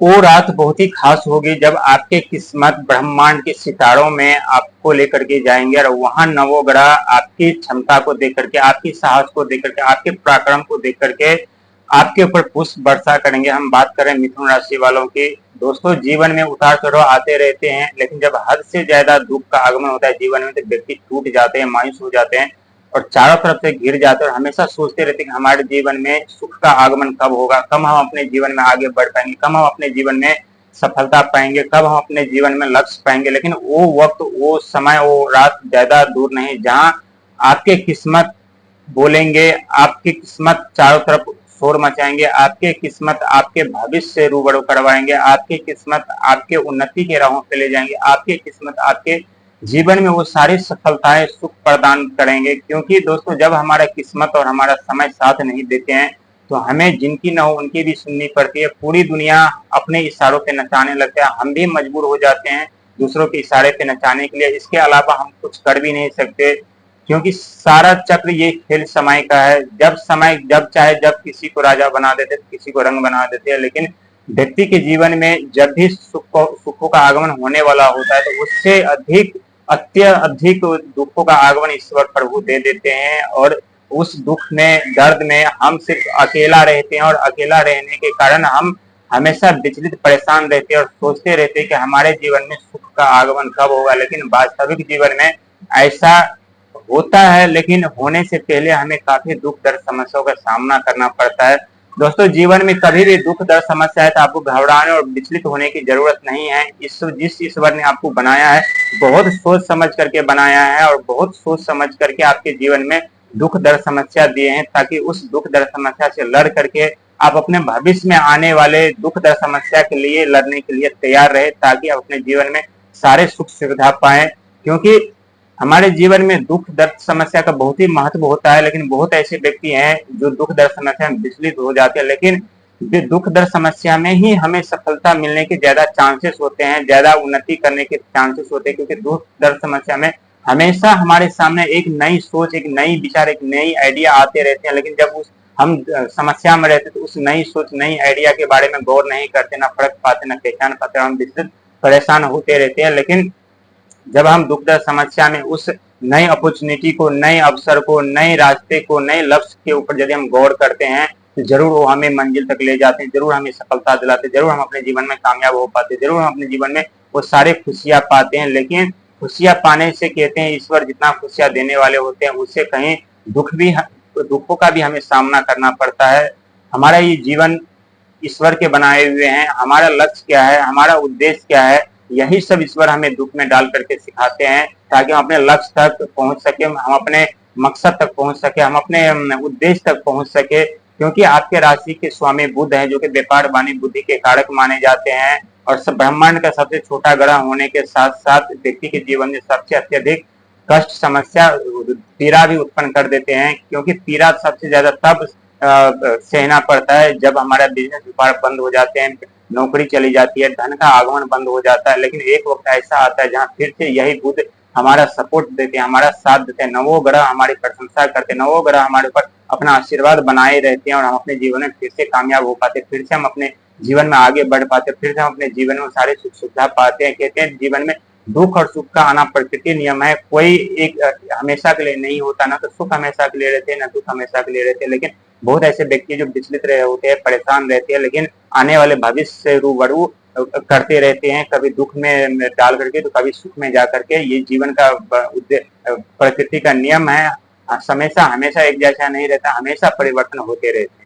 वो रात बहुत ही खास होगी जब आपके किस्मत ब्रह्मांड के सितारों में आपको लेकर के जाएंगे और वहां नवों ग्रह आपकी क्षमता को देख करके, आपकी साहस को देख करके, आपके पराक्रम को देख करके आपके ऊपर पुष्प वर्षा करेंगे। हम बात करें मिथुन राशि वालों की, दोस्तों जीवन में उतार चढ़ाव आते रहते हैं, लेकिन जब हद से ज्यादा दुख का आगमन होता है जीवन में तो व्यक्ति टूट जाते हैं, मायूस हो जाते हैं और चारों तरफ से घिर जाते हैं और हमेशा सोचते रहते हैं कि हमारे जीवन में सुख का आगमन कब होगा, कब हम अपने जीवन में आगे बढ़ पाएंगे, कब हम अपने जीवन में सफलता पाएंगे, कब हम अपने जीवन में लक्ष्य पाएंगे। लेकिन वो वक्त, वो समय, वो रात ज्यादा दूर नहीं जहां आपके किस्मत बोलेंगे, आपकी किस्मत चारों तरफ शोर मचाएंगे, आपके किस्मत आपके भविष्य से रूबरू करवाएंगे, आपकी किस्मत आपके उन्नति के राहों पे ले जाएंगे, आपकी किस्मत आपके जीवन में वो सारी सफलताएं सुख प्रदान करेंगे। क्योंकि दोस्तों जब हमारा किस्मत और हमारा समय साथ नहीं देते हैं तो हमें जिनकी न हो उनकी भी सुननी पड़ती है। पूरी दुनिया अपने इशारों पे नचाने लगता है, हम भी मजबूर हो जाते हैं दूसरों के इशारे पे नचाने के लिए। इसके अलावा हम कुछ कर भी नहीं सकते क्योंकि सारा चक्र ये खेल समय का है। जब समय जब चाहे जब किसी को राजा बना देते, किसी को रंग बना देते हैं, लेकिन व्यक्ति के जीवन में जब भी सुखों का आगमन होने वाला होता है तो उससे अधिक अत्यधिक दुखों का आगमन ईश्वर प्रभु दे देते हैं और उस दुख में, दर्द में हम सिर्फ अकेला रहते हैं और अकेला रहने के कारण हम हमेशा विचलित, परेशान रहते हैं और सोचते रहते हैं कि हमारे जीवन में सुख का आगमन कब होगा। लेकिन वास्तविक जीवन में ऐसा होता है, लेकिन होने से पहले हमें काफी दुख दर्द समस्याओं का सामना करना पड़ता है। दोस्तों जीवन में कभी भी दुख दर्द समस्या है तो आपको घबराने और विचलित होने की जरूरत नहीं है। जिस ईश्वर ने आपको बनाया है बहुत सोच समझ करके बनाया है और बहुत सोच समझ करके आपके जीवन में दुख दर्द समस्या दिए हैं ताकि उस दुख दर्द समस्या से लड़ करके आप अपने भविष्य में आने वाले दुख दर्द समस्या के लिए लड़ने के लिए तैयार रहे, ताकि आप अपने जीवन में सारे सुख सुविधा पाएं। क्योंकि हमारे जीवन में दुख दर्द समस्या का बहुत ही महत्व होता है, लेकिन बहुत ऐसे व्यक्ति हैं जो दुख दर्द समस्या में विचलित हो जाते हैं। लेकिन दुख दर्द समस्या में ही हमें सफलता मिलने के ज्यादा चांसेस होते हैं, ज्यादा उन्नति करने के चांसेस होते हैं, क्योंकि दुख दर्द समस्या में हमेशा हमारे सामने एक नई सोच, एक नई विचार, एक नई आइडिया आते रहते हैं। लेकिन जब हम समस्या में रहते तो उस नई सोच, नई आइडिया के बारे में गौर नहीं करते, ना परख पाते, ना पहचान पाते, हम विस्तृत परेशान होते रहते हैं। लेकिन जब हम दुख दर्द समस्या में उस नई अपॉर्चुनिटी को, नए अवसर को, नए रास्ते को, नए लक्ष्य के ऊपर यदि हम गौर करते हैं तो जरूर वो हमें मंजिल तक ले जाते हैं, जरूर हमें सफलता दिलाते हैं, जरूर हम अपने जीवन में कामयाब हो पाते हैं, जरूर हम अपने जीवन में वो सारे खुशियां पाते हैं। लेकिन खुशियां पाने से कहते हैं ईश्वर जितना खुशियां देने वाले होते हैं उससे कहीं दुखों का भी हमें सामना करना पड़ता है। हमारा ये जीवन ईश्वर के बनाए हुए हैं, हमारा लक्ष्य क्या है, हमारा उद्देश्य क्या है, यही सब ईश्वर हमें दुख में डाल करके सिखाते हैं ताकि हम अपने लक्ष्य तक पहुंच सके, हम अपने मकसद तक पहुंच सके, हम अपने उद्देश्य तक पहुंच सके। क्योंकि आपके राशि के स्वामी बुध हैं जो कि व्यापार वाणी बुद्धि के कारक माने जाते हैं और सब ब्रह्मांड का सबसे छोटा ग्रह होने के साथ साथ व्यक्ति के जीवन में सबसे अत्यधिक कष्ट, समस्या, पीड़ा भी उत्पन्न कर देते हैं। क्योंकि पीड़ा सबसे ज्यादा तब सहना पड़ता है जब हमारा बिजनेस व्यापार बंद हो जाते हैं, नौकरी चली जाती है, धन का आगमन बंद हो जाता है। लेकिन एक वक्त ऐसा आता है जहां फिर से यही बुध हमारा सपोर्ट देते हैं, हमारा साथ देते हैं, नवों ग्रह हमारी प्रशंसा करते हैं, नवों ग्रह हमारे ऊपर अपना आशीर्वाद बनाए रहते हैं और हम अपने जीवन में फिर से कामयाब हो पाते, फिर से हम अपने जीवन में आगे बढ़ पाते, फिर से हम अपने जीवन में सारे सुख सुविधा पाते हैं। कहते हैं जीवन में दुख और सुख का आना प्रकृति नियम है, कोई एक हमेशा के लिए नहीं होता, ना तो सुख हमेशा के लिए रहते हैं, ना दुख हमेशा के लिए रहते हैं। लेकिन बहुत ऐसे व्यक्ति जो विचलित रहे होते हैं, परेशान रहते हैं, लेकिन आने वाले भविष्य से रूबरू करते रहते हैं, कभी दुख में डाल करके तो कभी सुख में जा करके। ये जीवन का प्रकृति का नियम है, हमेशा हमेशा एक जैसा नहीं रहता, हमेशा परिवर्तन होते रहते हैं।